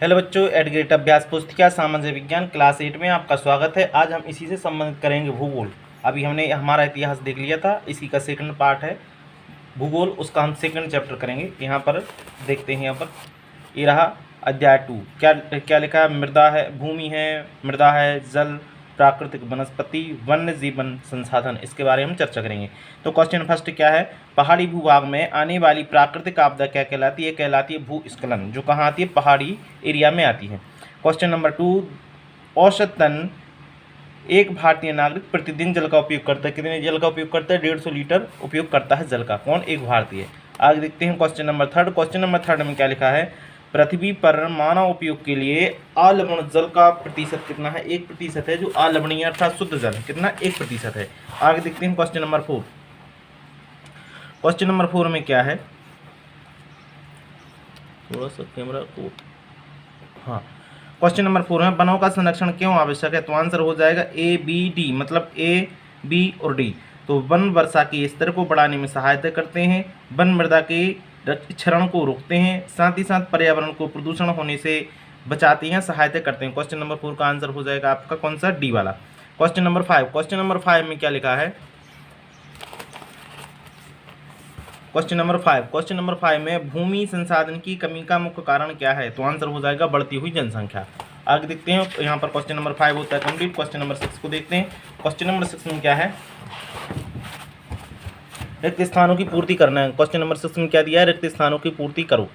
Hello बच्चों, एडग्रेड अभ्यास पुस्तिका सामाजिक विज्ञान क्लास 8 में आपका स्वागत है। आज हम इसी से संबंधित करेंगे भूगोल। अभी हमने हमारा इतिहास देख लिया था, इसी का सेकंड पार्ट है भूगोल, उसका हम सेकंड चैप्टर करेंगे। यहाँ पर देखते हैं, यहाँ पर ये रहा अध्याय 2। क्या क्या लिखा है? मृदा है, भूमि है, मृदा है, जल, प्राकृतिक वनस्पति, वन्य जीवन संसाधन, इसके बारे में हम चर्चा करेंगे। तो क्वेश्चन फर्स्ट क्या है? पहाड़ी भूभाग में आने वाली प्राकृतिक आपदा क्या कहलाती है? कहलाती है भूस्खलन, जो कहाँ आती है? पहाड़ी एरिया में आती है। क्वेश्चन नंबर 2, औसतन एक भारतीय नागरिक प्रतिदिन जल का उपयोग करता है। कितने जल का उपयोग करता है? 150 लीटर उपयोग करता है जल का। कौन? एक भारतीय। आगे देखते हैं क्वेश्चन नंबर 3। क्वेश्चन नंबर 3 में क्या लिखा है? पृथ्वी पर मानव उपयोग के लिए अलवण जल का प्रतिशत कितना है? 1% है, जो अलवणीय अर्थात शुद्ध जल कितना? 1% है। आगे देखते हैं क्वेश्चन नंबर 4। क्वेश्चन नंबर 4 में क्या है? थोड़ा सा कैमरा को, हाँ, क्वेश्चन नंबर 4 है, वनों का संरक्षण क्यों आवश्यक है? तो आंसर हो जाएगा ए बी डी, मतलब ए बी और डी। तो वन वर्षा के स्तर को बढ़ाने में सहायता करते हैं, वन मृदा के क्षरण को रोकते हैं, साथ ही साथ पर्यावरण को प्रदूषण होने से बचाते हैं, सहायता करते हैं। क्वेश्चन नंबर 4 का आंसर हो जाएगा आपका कौन सा? डी वाला। Question number 5। क्वेश्चन नंबर 5 में क्या लिखा है? Question number 5। क्वेश्चन नंबर 5 में भूमि संसाधन की कमी का मुख्य कारण क्या है? तो आंसर हो जाएगा बढ़ती हुई जनसंख्या। आगे देखते हैं, यहाँ पर क्वेश्चन नंबर 5 होता है कंप्लीट। क्वेश्चन नंबर 6 को देखते हैं। क्वेश्चन नंबर 6 में क्या है? रिक्त स्थानों की पूर्ति करना है। क्वेश्चन नंबर 6 में क्या दिया है? रिक्त स्थानों की पूर्ति करो।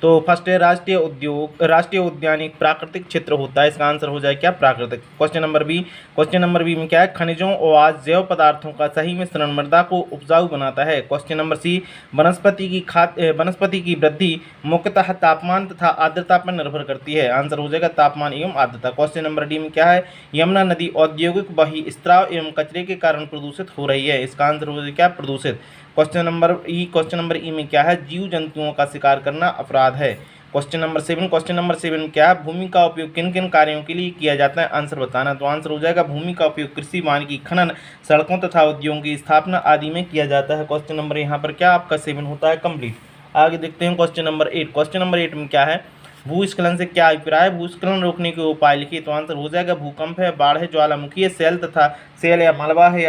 तो फर्स्ट है राष्ट्रीय उद्यान एक प्राकृतिक क्षेत्र होता है, इसका आंसर हो जाए क्या? प्राकृतिक। Question number B. Question number B में क्या है? खनिजों और जैव पदार्थों का सही मिश्रण मृदा को उपजाऊ बनाता है। Question number C. वनस्पति की वृद्धि मुख्यतः तापमान तथा आर्द्रता पर निर्भर करती है, आंसर हो जाएगा तापमान एवं आर्द्रता। क्वेश्चन नंबर डी में क्या है? यमुना नदी औद्योगिक बही स्त्राव एवं कचरे के कारण प्रदूषित हो रही है, इसका आंसर हो जाएगा क्या? प्रदूषित। क्वेश्चन नंबर ई में क्या है? जीव जंतुओं का शिकार करना अपराध है। Question number 7। क्वेश्चन नंबर 7 में क्या है? भूमि का उपयोग किन किन कार्यों के लिए किया जाता है, आंसर बताना। तो आंसर हो जाएगा भूमि का उपयोग कृषि, वानिकी, खनन, सड़कों तथा उद्योगों की स्थापना आदि में किया जाता है। क्वेश्चन नंबर यहाँ पर क्या आपका 7 होता है कंप्लीट। आगे देखते हैं क्वेश्चन नंबर 8। क्वेश्चन नंबर 8 में क्या है? भूस्खलन से क्या अभिप्राय है? भूस्खलन रोकने के उपाय लिखिए। तो आंसर हो जाएगा भूकंप है, बाढ़ है, ज्वालामुखी है, सेल या मलबा है,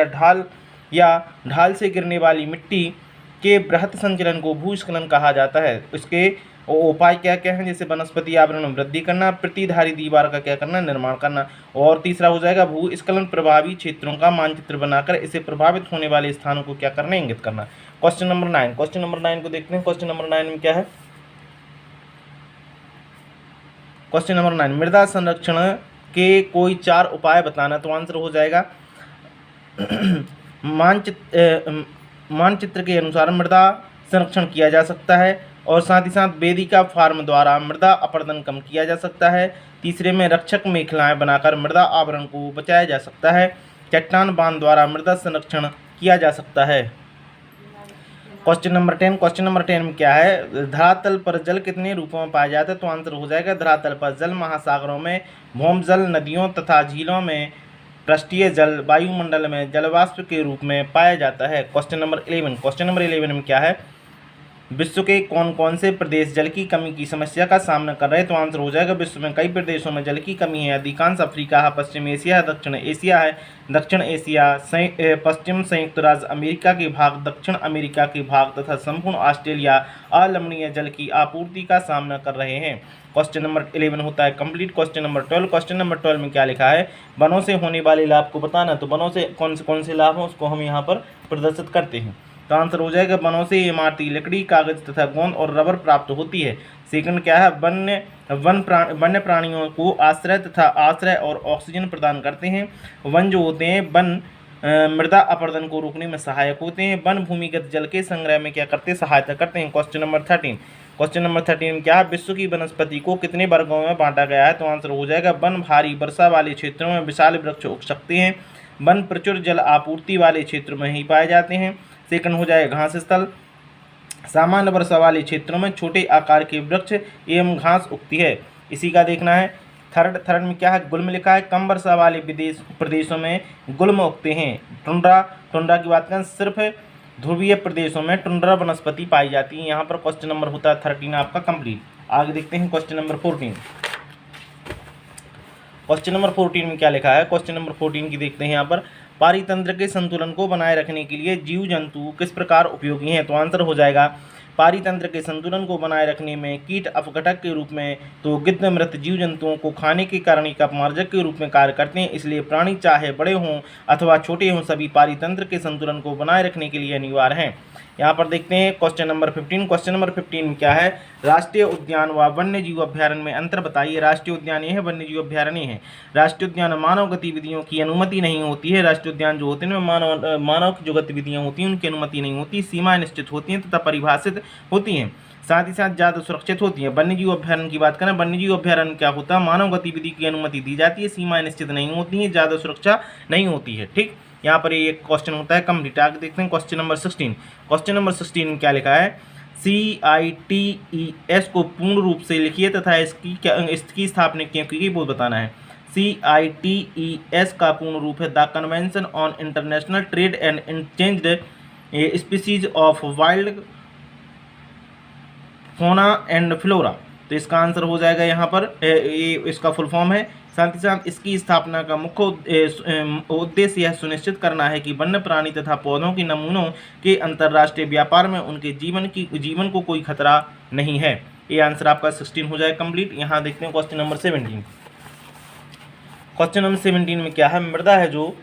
या ढाल से गिरने वाली मिट्टी के बृहत संचलन को भूस्खलन कहा जाता है। इसके उपाय क्या क्या हैं? जैसे वनस्पति आवरण में वृद्धि करना, प्रतिधारी दीवार का क्या करना? निर्माण करना। और तीसरा हो जाएगा भूस्खलन प्रभावी क्षेत्रों का मानचित्र बनाकर इसे प्रभावित होने वाले स्थानों को क्या करना? इंगित करना। Question number 9। क्वेश्चन नंबर 9 को देखते हैं। क्वेश्चन नंबर 9 में क्या है? क्वेश्चन नंबर 9, मृदा संरक्षण के कोई 4 उपाय बताना। तो आंसर हो जाएगा मानचित्र के अनुसार मृदा संरक्षण किया जा सकता है, और साथ ही साथ वेदिका फार्म द्वारा मृदा अपरदन कम किया जा सकता है। तीसरे में रक्षक मेखलाएं बनाकर मृदा आवरण को बचाया जा सकता है। चट्टान बांध द्वारा मृदा संरक्षण किया जा सकता है। Question number 10। क्वेश्चन नंबर 10 में क्या है? धरातल पर जल कितने रूपों में पाया जाता है? तो आंसर हो जाएगा धरातल पर जल महासागरों में, भौमजल, नदियों तथा झीलों में, पृष्ठीय जल, वायुमंडल में जलवाष्प के रूप में पाया जाता है। Question number 11। क्वेश्चन नंबर 11 में क्या है? विश्व के कौन कौन से प्रदेश जल की कमी की समस्या का सामना कर रहे हैं? तो आंसर हो जाएगा विश्व में कई प्रदेशों में जल की कमी है। अधिकांश अफ्रीका है, पश्चिम एशिया है, दक्षिण एशिया है, दक्षिण एशिया, पश्चिम संयुक्त राज्य अमेरिका के भाग, दक्षिण अमेरिका के भाग तथा संपूर्ण ऑस्ट्रेलिया अलवणीय जल की आपूर्ति का सामना कर रहे हैं। क्वेश्चन नंबर 11 होता है complete. Question number 12। Question number 12 में क्या लिखा है? वनों से होने वाले लाभ को बताना। तो वनों से कौन से लाभ हैं उसको हम यहाँ पर प्रदर्शित करते हैं। तो आंसर हो जाएगा वनों से इमारती लकड़ी, कागज तथा गोंद और रबर प्राप्त होती है। सेकंड क्या है? वन्य प्राणियों को आश्रय और ऑक्सीजन प्रदान करते हैं। वन जो होते हैं, वन मृदा अपरदन को रोकने में सहायक होते हैं। वन भूमिगत जल के संग्रह में क्या करते हैं? सहायता करते हैं। Question number 13। क्वेश्चन नंबर 13 में क्या है? विश्व की वनस्पति को कितने वर्गों में बांटा गया है? तो आंसर हो जाएगा वन भारी वर्षा वाले क्षेत्रों में विशाल वृक्ष उग सकते हैं, वन प्रचुर जल आपूर्ति वाले क्षेत्र में ही पाए जाते हैं। सेकंड हो जाएगा घास स्थल, सामान्य वर्षा वाले क्षेत्रों में छोटे आकार के वृक्ष एवं घास उगती है, इसी का देखना है। थर्ड में क्या है? गुल्म लिखा है, कम वर्षा वाले प्रदेशों में गुल्म उगते हैं। टुंड्रा की बात करें, सिर्फ ध्रुवीय प्रदेशों में टुंड्रा वनस्पति पाई जाती है। यहाँ पर क्वेश्चन नंबर होता है 13 आपका कंप्लीट। आगे देखते हैं क्वेश्चन नंबर 14। क्वेश्चन नंबर 14 में क्या लिखा है, क्वेश्चन नंबर 14 की देखते हैं यहाँ पर, पारितंत्र के संतुलन को बनाए रखने के लिए जीव जंतु किस प्रकार उपयोगी हैं। तो आंसर हो जाएगा पारितंत्र के संतुलन को बनाए रखने में कीट अपघटक के रूप में तो गिद्ध मृत जीव जंतुओं को खाने के कारण एक अपमार्जक के रूप में कार्य करते हैं। इसलिए प्राणी चाहे बड़े हों अथवा छोटे हों सभी पारितंत्र के संतुलन को बनाए रखने के लिए अनिवार्य हैं। यहाँ पर देखते हैं क्वेश्चन नंबर 15। क्वेश्चन नंबर 15 में क्या है, राष्ट्रीय उद्यान व वन्य जीव अभ्यारण्य में अंतर बताइए। राष्ट्रीय उद्यान ये है, वन्य जीव अभ्यारण्य है। राष्ट्रीय उद्यान में मानव गतिविधियों की अनुमति नहीं होती है। राष्ट्रीय उद्यान जो होते हैं मानव की जो गतिविधियाँ होती हैं उनकी अनुमति नहीं होती, सीमाएं निश्चित होती हैं तथा परिभाषित होती हैं, साथ ही साथ ज़्यादा सुरक्षित होती है। वन्य जीव अभ्यारण्य की बात करें, वन्य जीव अभ्यारण्य क्या होता है, मानव गतिविधि की अनुमति दी जाती है, सीमाएं निश्चित नहीं होती हैं, ज़्यादा सुरक्षा नहीं होती है। ठीक, यहाँ पर ये क्वेश्चन होता है कंप्लीट। आगे देखते हैं क्वेश्चन नंबर 16। क्वेश्चन नंबर 16 में क्या लिखा है, CITES को पूर्ण रूप से लिखिए तथा इसकी स्थापना क्यों की वो बताना है। CITES का पूर्ण रूप है the convention on international trade and endangered species of wild fauna and flora. तो इसका आंसर हो जाएगा यहाँ पर ये इसका फुल फॉर्म है। साथ ही साथ इसकी स्थापना का मुख्य उद्देश्य यह सुनिश्चित करना है कि वन्य प्राणी तथा पौधों के नमूनों के अंतर्राष्ट्रीय व्यापार में उनके जीवन को कोई खतरा नहीं है। ये आंसर आपका 16 हो जाएगा कंप्लीट। यहाँ देखते हैं क्वेश्चन नंबर 17। क्वेश्चन नंबर 17 में क्या है, मृदा है जो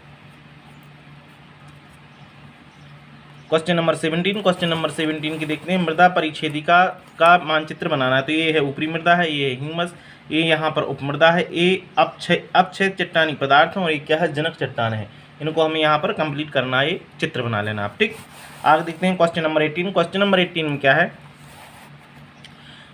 क्वेश्चन नंबर 17 की देखते हैं, मृदा परिच्छेदिका का मानचित्र बनाना है। तो ये है ऊपरी मृदा है, ये है ह्यूमस, ये यहाँ पर उपमृदा है, ये अपक्षय चट्टानी पदार्थ और ये क्या है, जनक चट्टान है। इनको हमें यहाँ पर कंप्लीट करना है, ये चित्र बना लेना आप। ठीक, आगे देखते हैं क्वेश्चन नंबर 18। क्वेश्चन नंबर 18 में क्या है,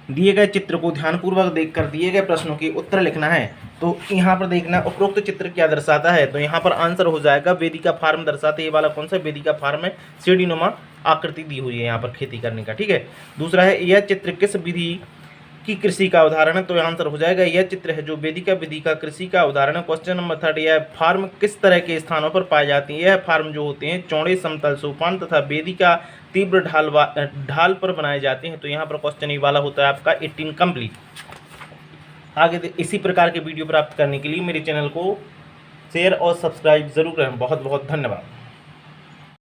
दिए गए चित्र को ध्यानपूर्वक देखकर दिए गए प्रश्नों के उत्तर लिखना है। तो यहाँ पर देखना उपरोक्त चित्र क्या दर्शाता है। तो यहाँ पर आंसर हो जाएगा वेदिका फार्म दर्शाते। ये वाला कौन सा वेदिका फार्म है, सीढ़ीनुमा आकृति दी हुई है यहाँ पर खेती करने का। ठीक है, दूसरा है यह चित्र किस विधि की कृषि का उदाहरण है। तो आंसर हो जाएगा यह चित्र है जो वेदिका विधि का कृषि का उदाहरण है। क्वेश्चन नंबर 3, यह फार्म किस तरह के स्थानों पर पाए जाती है। यह फार्म जो होते हैं चौड़े समतल सोपान तथा वेदिका तीव्र ढाल पर बनाए जाते हैं। तो यहाँ पर क्वेश्चन ये वाला होता है आपका 18 कंप्लीट। आगे इसी प्रकार के वीडियो प्राप्त करने के लिए मेरे चैनल को शेयर और सब्सक्राइब जरूर करें। बहुत बहुत धन्यवाद।